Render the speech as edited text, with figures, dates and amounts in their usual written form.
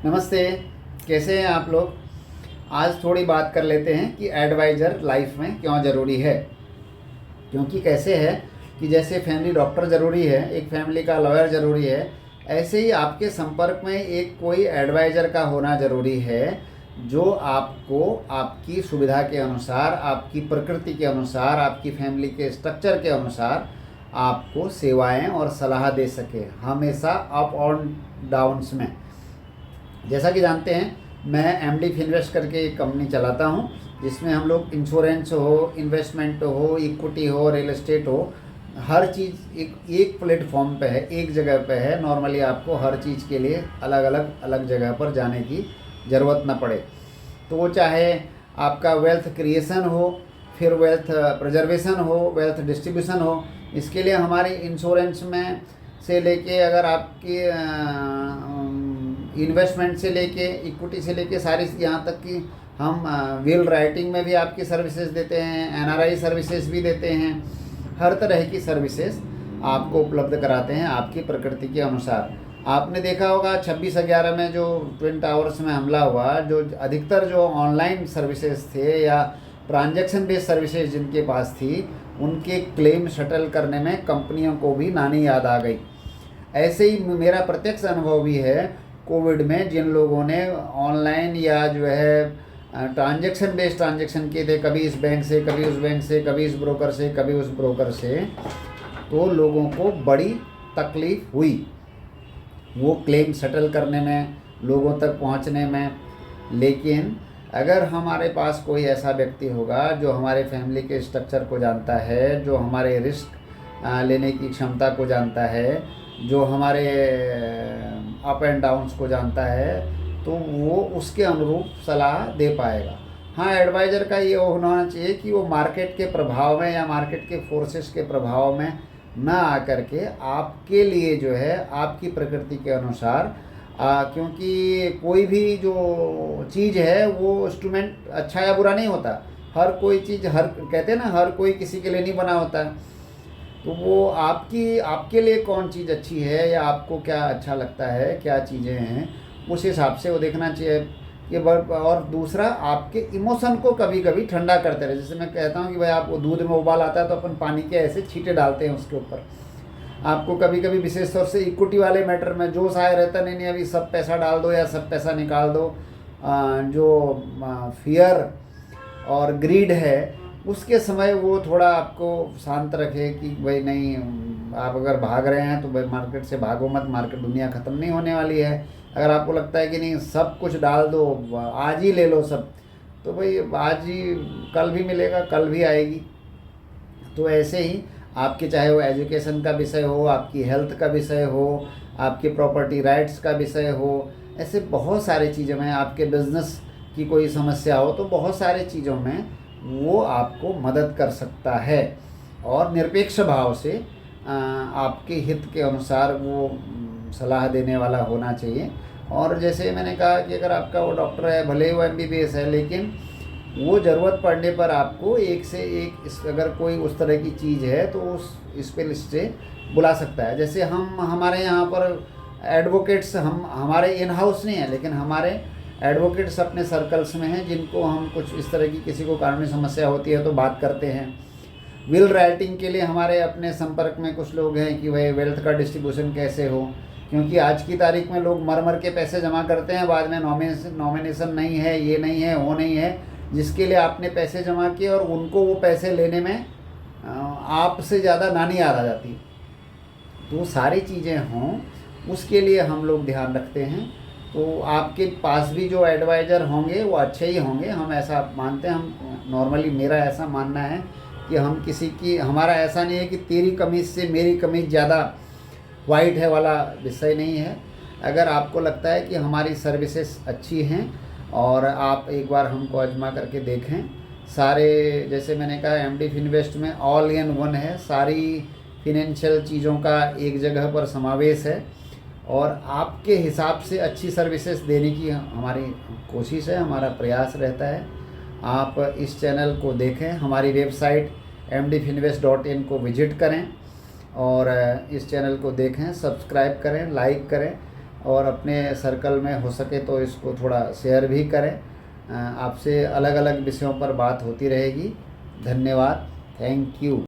नमस्ते। कैसे हैं आप लोग। आज थोड़ी बात कर लेते हैं कि एडवाइज़र लाइफ में क्यों ज़रूरी है। क्योंकि कैसे है कि जैसे फैमिली डॉक्टर ज़रूरी है, एक फैमिली का लॉयर ज़रूरी है, ऐसे ही आपके संपर्क में एक कोई एडवाइज़र का होना ज़रूरी है, जो आपको आपकी सुविधा के अनुसार, आपकी प्रकृति के अनुसार, आपकी फैमिली के स्ट्रक्चर के अनुसार आपको सेवाएं और सलाह दे सके, हमेशा अप और डाउन्स में। जैसा कि जानते हैं, मैं एमडी फिनवेस्ट करके एक कंपनी चलाता हूं, जिसमें हम लोग इंश्योरेंस हो, इन्वेस्टमेंट हो, इक्विटी हो, रियल एस्टेट हो, हर चीज़ एक प्लेटफॉर्म पे है, एक जगह पे है। नॉर्मली आपको हर चीज़ के लिए अलग जगह पर जाने की ज़रूरत ना पड़े। तो वो चाहे आपका वेल्थ क्रिएशन हो, फिर वेल्थ प्रिजर्वेशन हो, वेल्थ डिस्ट्रीब्यूशन हो, इसके लिए हमारे इंश्योरेंस में से लेके, अगर आपकी इन्वेस्टमेंट से लेके, इक्विटी से लेके, सारी यहाँ तक कि हम विल राइटिंग में भी आपकी सर्विसेज देते हैं, एनआरआई सर्विसेज भी देते हैं। हर तरह की सर्विसेज आपको उपलब्ध कराते हैं आपकी प्रकृति के अनुसार। आपने देखा होगा 26/11 में जो ट्विन टावर्स में हमला हुआ, जो अधिकतर जो ऑनलाइन सर्विसेज थे या ट्रांजैक्शन बेस्ड सर्विसेज जिनके पास थी, उनके क्लेम सेटल करने में कंपनियों को भी नानी याद आ गई। ऐसे ही मेरा प्रत्यक्ष अनुभव भी है कोविड में, जिन लोगों ने ऑनलाइन या जो है ट्रांजैक्शन बेस्ड ट्रांजैक्शन किए थे, कभी इस बैंक से, कभी उस बैंक से, कभी इस ब्रोकर से, कभी उस ब्रोकर से, तो लोगों को बड़ी तकलीफ़ हुई वो क्लेम सेटल करने में, लोगों तक पहुंचने में। लेकिन अगर हमारे पास कोई ऐसा व्यक्ति होगा जो हमारे फैमिली के स्ट्रक्चर को जानता है, जो हमारे रिस्क लेने की क्षमता को जानता है, जो हमारे अप एंड डाउन्स को जानता है, तो वो उसके अनुरूप सलाह दे पाएगा। हाँ, एडवाइज़र का ये होना चाहिए कि वो मार्केट के प्रभाव में या मार्केट के फोर्सेस के प्रभाव में ना आकर के आपके लिए जो है आपकी प्रकृति के अनुसार, क्योंकि कोई भी जो चीज़ है वो इंस्ट्रूमेंट अच्छा या बुरा नहीं होता। हर कोई चीज़, हर कहते हैं ना, हर कोई किसी के लिए नहीं बना होता। तो वो आपके लिए कौन चीज़ अच्छी है या आपको क्या अच्छा लगता है, क्या चीज़ें हैं, उस हिसाब से वो देखना चाहिए कि और दूसरा, आपके इमोशन को कभी कभी ठंडा करते रहे। जैसे मैं कहता हूँ कि भाई आपको दूध में उबाल आता है तो अपन पानी के ऐसे छींटे डालते हैं उसके ऊपर। आपको कभी कभी विशेष तौर से इक्विटी वाले मैटर में जोश आया रहता, नहीं अभी सब पैसा डाल दो या सब पैसा निकाल दो। जो फियर और ग्रीड है, उसके समय वो थोड़ा आपको शांत रखे कि भाई नहीं, आप अगर भाग रहे हैं तो भाई मार्केट से भागो मत, मार्केट, दुनिया ख़त्म नहीं होने वाली है। अगर आपको लगता है कि नहीं सब कुछ डाल दो, आज ही ले लो सब, तो भाई आज ही, कल भी मिलेगा, कल भी आएगी। तो ऐसे ही आपके, चाहे वो एजुकेशन का विषय हो, आपकी हेल्थ का विषय हो, आपके प्रॉपर्टी राइट्स का विषय हो, ऐसे बहुत सारी चीज़ों में, आपके बिजनेस की कोई समस्या हो, तो बहुत सारी चीज़ों में वो आपको मदद कर सकता है। और निरपेक्ष भाव से आपके हित के अनुसार वो सलाह देने वाला होना चाहिए। और जैसे मैंने कहा कि अगर आपका वो डॉक्टर है, भले ही वो एमबीबीएस है, लेकिन वो ज़रूरत पड़ने पर आपको एक से एक, अगर कोई उस तरह की चीज़ है तो उस स्पेशलिस्ट से बुला सकता है। जैसे हमारे यहाँ पर एडवोकेट्स, हमारे इन हाउस नहीं है, लेकिन हमारे एडवोकेट्स अपने सर्कल्स में हैं, जिनको हम कुछ इस तरह की, किसी को कानूनी समस्या होती है तो बात करते हैं। विल राइटिंग के लिए हमारे अपने संपर्क में कुछ लोग हैं कि भाई वेल्थ का डिस्ट्रीब्यूशन कैसे हो, क्योंकि आज की तारीख में लोग मर के पैसे जमा करते हैं, बाद में नॉमिनेशन नहीं है, ये नहीं है, वो नहीं है, जिसके लिए आपने पैसे जमा किए, और उनको वो पैसे लेने में आपसे ज़्यादा नानी याद आ जाती। तो सारी चीज़ें हों, उसके लिए हम लोग ध्यान रखते हैं। तो आपके पास भी जो एडवाइज़र होंगे वो अच्छे ही होंगे, हम ऐसा मानते हैं। हम नॉर्मली, मेरा ऐसा मानना है कि हम किसी की, हमारा ऐसा नहीं है कि तेरी कमीज़ से मेरी कमीज़ ज़्यादा वाइट है वाला विषय नहीं है। अगर आपको लगता है कि हमारी सर्विसेज अच्छी हैं और आप एक बार हमको आजमा करके देखें, सारे, जैसे मैंने कहा, एमडी फिनवेस्ट में ऑल इन वन है, सारी फिनेंशियल चीज़ों का एक जगह पर समावेश है, और आपके हिसाब से अच्छी सर्विसेज देने की हमारी कोशिश है, हमारा प्रयास रहता है। आप इस चैनल को देखें, हमारी वेबसाइट mdfinvest.in को विजिट करें और इस चैनल को देखें, सब्सक्राइब करें, लाइक करें, और अपने सर्कल में हो सके तो इसको थोड़ा शेयर भी करें। आपसे अलग अलग विषयों पर बात होती रहेगी। धन्यवाद। Thank you.